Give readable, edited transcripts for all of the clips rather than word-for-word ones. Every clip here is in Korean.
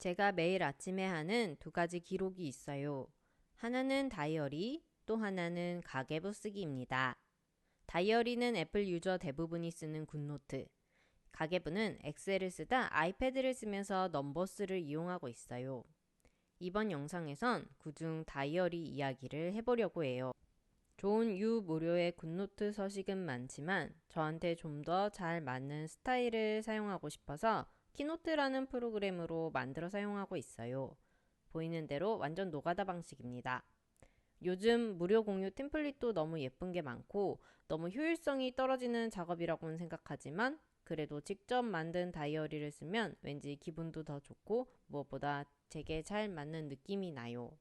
제가 매일 아침에 하는 두 가지 기록이 있어요. 하나는 다이어리, 또 하나는 가계부 쓰기입니다. 다이어리는 애플 유저 대부분이 쓰는 굿노트, 가계부는 엑셀을 쓰다 아이패드를 쓰면서 넘버스를 이용하고 있어요. 이번 영상에선 그중 다이어리 이야기를 해보려고 해요. 좋은 무료의 굿노트 서식은 많지만 저한테 좀 더 잘 맞는 스타일을 사용하고 싶어서 키노트라는 프로그램으로 만들어 사용하고 있어요. 보이는 대로 완전 노가다 방식입니다. 요즘 무료 공유 템플릿도 너무 예쁜 게 많고 너무 효율성이 떨어지는 작업이라고는 생각하지만 그래도 직접 만든 다이어리를 쓰면 왠지 기분도 더 좋고 무엇보다 제게 잘 맞는 느낌이 나요.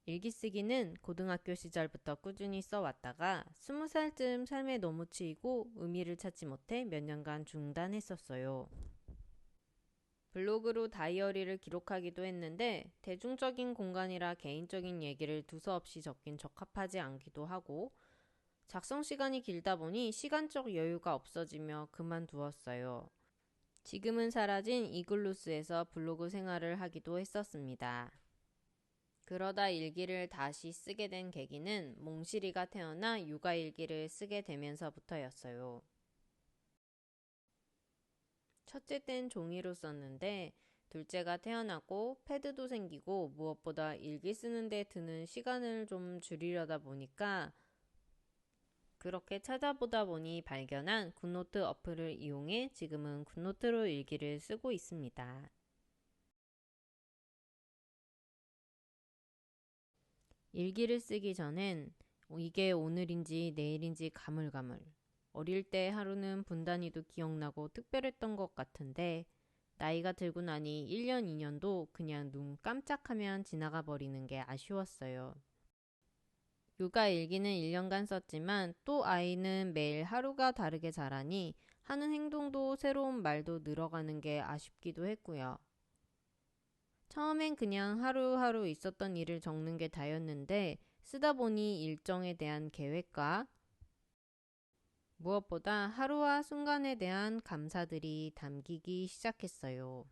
일기쓰기는 고등학교 시절부터 꾸준히 써왔다가 20살쯤 삶에 너무 치이고 의미를 찾지 못해 몇 년간 중단했었어요. 블로그로 다이어리를 기록하기도 했는데 대중적인 공간이라 개인적인 얘기를 두서없이 적긴 적합하지 않기도 하고 작성 시간이 길다 보니 시간적 여유가 없어지며 그만두었어요. 지금은 사라진 이글루스에서 블로그 생활을 하기도 했었습니다. 그러다 일기를 다시 쓰게 된 계기는 몽실이가 태어나 육아일기를 쓰게 되면서부터였어요. 첫째 땐 종이로 썼는데 둘째가 태어나고 패드도 생기고 무엇보다 일기 쓰는데 드는 시간을 좀 줄이려다 보니까 그렇게 찾아보다 보니 발견한 굿노트 어플을 이용해 지금은 굿노트로 일기를 쓰고 있습니다. 일기를 쓰기 전엔 이게 오늘인지 내일인지 가물가물. 어릴 때 하루는 분단위도 기억나고 특별했던 것 같은데 나이가 들고 나니 1년, 2년도 그냥 눈 깜짝하면 지나가 버리는 게 아쉬웠어요. 육아 일기는 1년간 썼지만 또 아이는 매일 하루가 다르게 자라니 하는 행동도 새로운 말도 늘어가는 게 아쉽기도 했고요. 처음엔 그냥 하루하루 있었던 일을 적는 게 다였는데 쓰다 보니 일정에 대한 계획과 무엇보다 하루와 순간에 대한 감사들이 담기기 시작했어요.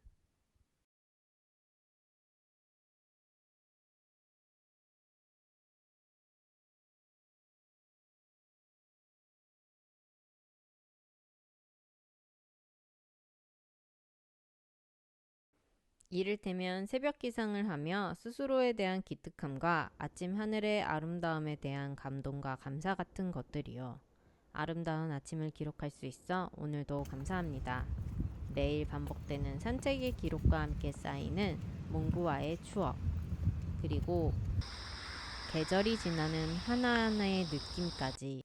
이를테면 새벽 기상을 하며 스스로에 대한 기특함과 아침 하늘의 아름다움에 대한 감동과 감사 같은 것들이요. 아름다운 아침을 기록할 수 있어 오늘도 감사합니다. 매일 반복되는 산책의 기록과 함께 쌓이는 몽구와의 추억, 그리고 계절이 지나는 하나하나의 느낌까지,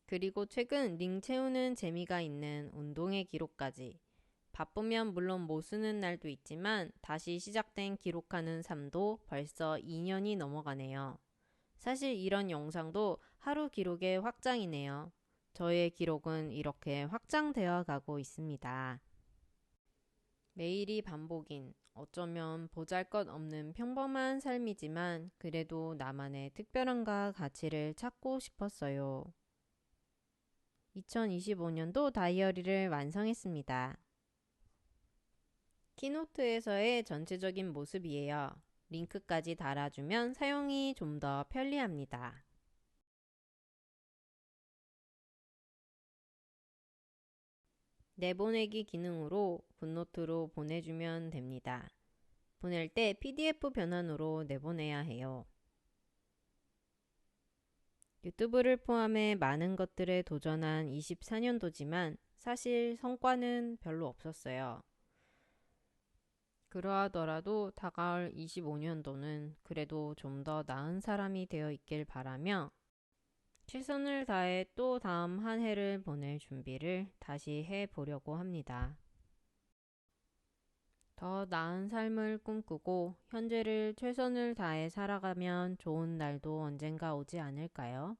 그리고 최근 링 채우는 재미가 있는 운동의 기록까지. 바쁘면 물론 못 쓰는 날도 있지만 다시 시작된 기록하는 삶도 벌써 2년이 넘어가네요. 사실 이런 영상도 하루 기록의 확장이네요. 저의 기록은 이렇게 확장되어 가고 있습니다. 매일이 반복인, 어쩌면 보잘것없는 평범한 삶이지만 그래도 나만의 특별함과 가치를 찾고 싶었어요. 2025년도 다이어리를 완성했습니다. 키노트에서의 전체적인 모습이에요. 링크까지 달아주면 사용이 좀 더 편리합니다. 내보내기 기능으로 굿노트로 보내주면 됩니다. 보낼 때 PDF 변환으로 내보내야 해요. 유튜브를 포함해 많은 것들에 도전한 24년도지만 사실 성과는 별로 없었어요. 그러하더라도 다가올 25년도는 그래도 좀 더 나은 사람이 되어 있길 바라며 최선을 다해 또 다음 한 해를 보낼 준비를 다시 해보려고 합니다. 더 나은 삶을 꿈꾸고 현재를 최선을 다해 살아가면 좋은 날도 언젠가 오지 않을까요?